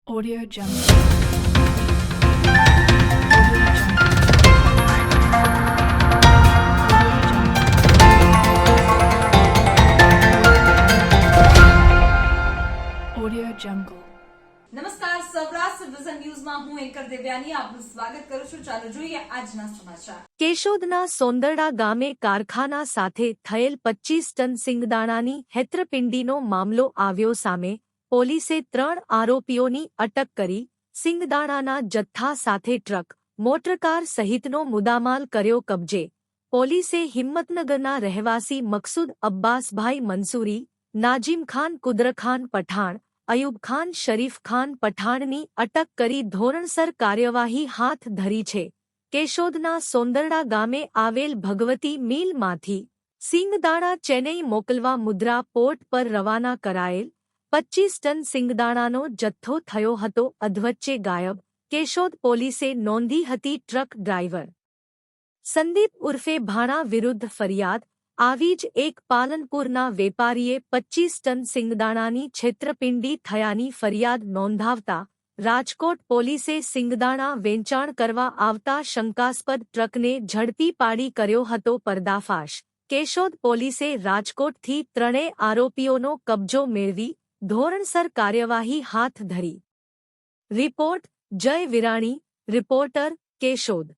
Audio Jungle. Audio Jungle. નમસ્કાર, Saurashtra vision ન્યૂઝમાં હું એન્કર દેવ્યાની આપનું સ્વાગત કરું છું. ચાલો જોઈએ આજના સમાચાર. કેશોદના સોંદરડા ગામે કારખાના સાથે થયેલ 25 ટન સિંગદાણાની હેત્રપિંડીનો મામલો આવ્યો સામે. પોલીસે 3 આરોપીઓની અટક કરી સિંગદાણાના જથ્થા સાથે ટ્રક, મોટરકાર સહિતનો મુદ્દામાલ કર્યો કબજે. પોલીસે હિંમતનગરના રહેવાસી મકસૂદ અબ્બાસભાઈ મંસૂરી, નાજીમખાન કુદરખાન પઠાણ, અયુબખાન શરીફખાન પઠાણની અટક કરી ધોરણસર કાર્યવાહી હાથ ધરી છે. કેશોદના સોંદરડા ગામે આવેલ ભગવતી મિલમાંથી સિંગદાણા ચેન્નઈ મોકલવા મુદ્રા પોર્ટ પર રવાના કરાયેલ 25 ટન સિંગદાણાનો જથ્થો થયો હતો અધવચ્ચે ગાયબ. કેશોદ પોલીસે નોંધી હતી ટ્રક ડ્રાઈવર સંદીપ ઉર્ફે ભાણા વિરુદ્ધ ફરિયાદ. આવી જ એક પાલનપુરના વેપારીએ 25 ટન સિંગદાણાની છેતરપિંડી થયાની ફરિયાદ નોંધાવતા રાજકોટ પોલીસે સિંગદાણા વેચાણ કરવા આવતા શંકાસ્પદ ટ્રકને ઝડપી પાડી કર્યો હતો પર્દાફાશ. કેશોદ પોલીસે રાજકોટથી 3 આરોપીઓનો કબજો મેળવી ધોરણસર કાર્યવાહી હાથ ધરી. રિપોર્ટ જય વિરાણી, રિપોર્ટર કેશોદ.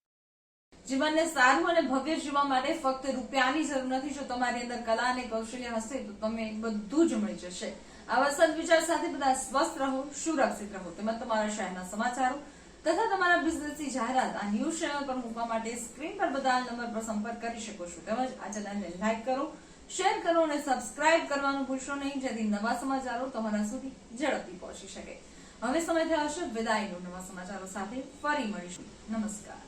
જીવનને સારું અને ભવ્ય જીવવા માટે ફક્ત રૂપિયાની જરૂર નથી. જો તમારી અંદર કલા અને કૌશલ્ય હશે તો તમે બધું જ મળી જશે. આવા સદવિચાર સાથે બધા સ્વસ્થ રહો, સુરક્ષિત રહો. તેમજ તમારા શહેરના સમાચારો તથા તમારા બિઝનેસની જાહેરાત આ ન્યૂઝ ચેનલ પર મૂકવા માટે સ્ક્રીન પર બધા નંબર પર સંપર્ક કરી શકો છો. તેમજ આ ચેનલને લાઈક કરો, શેર કરો અને સબસ્ક્રાઇબ કરવાનું ભૂલશો નહીં, જેથી નવા સમાચારો તમારા સુધી ઝડપથી પહોંચી શકે. હવે સમય થયો છે વિદાયનો. નવા સમાચારો સાથે ફરી મળીશું. નમસ્કાર.